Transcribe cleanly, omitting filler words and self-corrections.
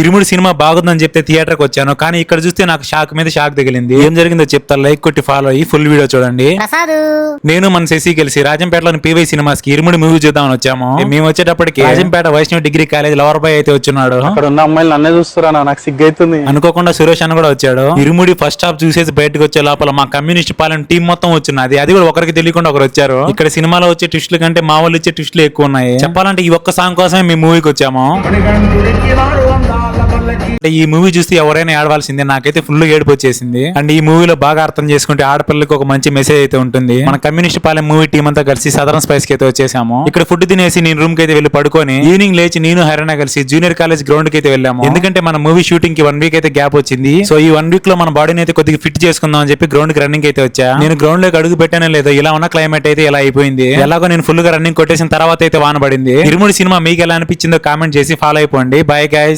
ఇరుముడి cinema బాగుందని చెప్తే theatre కి వచ్చాను, కానీ ఇక్కడ చూస్తే నాకు షాక్ మీద షాక్ తగిలింది. ఏం జరిగిందో చెప్తా, లైక్ కొట్టి ఫాలో అయ్యి ఫుల్ వీడియో చూడండి. నేను మన శశి కలిసి రాజంపేటలోని పీవై సినిమాస్ కి ఇరుముడి మూవీ చూద్దామని వచ్చాము. మేము వచ్చేటప్పటికి Rajampet Vaishnav degree college lover boy అయితే వచ్చున్నాడు. అక్కడ ఉన్న అమ్మాయిలు నన్నే చూస్తురా, నాకు సిగ్గైతుంది. అనుకోకుండా సురేష్ అన్న కూడా వచ్చాడు. ఇరుముడి ఫస్ట్ హాఫ్ చూసేసి బయటకు వచ్చే లోపల మా కమ్యూనిస్ట్ పాలన టీం మొత్తం వచ్చినది. అది కూడా ఒకరికి తెలియకుండా ఒకరు వచ్చారు. ఇక్కడ సినిమాలో వచ్చే ట్విస్టుల కంటే మా వాళ్ళు ఇచ్చే ట్విస్టులు ఎక్కువ ఉన్నాయి. చెప్పాలంటే ఈ ఒక్క సాంగ్ కోసమే మేము మూవీకి వచ్చాము. ఈ మూవీ చూస్తే ఎవరైనా ఏడవాల్సిందే. నాకైతే ఫుల్ ఏడుపు వచ్చేసింది. అండ్ ఈ మూవీలో బాగా అర్థం చేసుకుంటే ఆడపిల్లకి ఒక మంచి మెసేజ్ అయితే ఉంటుంది. మన కమ్యూనిస్ట్ పాలెం మూవీ టీం అంతా కలిసి సదరన్ స్పైస్ కి అయితే వచ్చేసాము. ఇక్కడ ఫుడ్ తినేసి నేను రూమ్ కి అయితే వెళ్ళి పడుకొని ఈవినింగ్ లేచి నేను హైరానా కలిసి జూనియర్ కాలేజ్ గ్రౌండ్ కి అయితే వెళ్ళాము. ఎందుకంటే మన మూవీ షూటింగ్ కి 1 వీక్ అయితే గ్యాప్ వచ్చింది. సో ఈ 1 వీక్ లో మన బాడీని అయితే కొద్దిగా ఫిట్ చేసుకుందాం అని చెప్పి గ్రౌండ్ కి రన్నింగ్ అయితే వచ్చా. నేను గ్రౌండ్ లోకి అడుగు పెట్టానే లేదో ఇలా ఉన్న క్లైమేట్ అయితే ఇలా అయిపోయింది. ఎలాగో నేను ఫుల్ గా రన్నింగ్ కొట్టేసిన తర్వాత అయితే వాన పడింది. ఇరుముడి సినిమా మీకు ఎలా అనిపించిందో కామెంట్ చేసి ఫాలో అయిపోండి. Bye guys.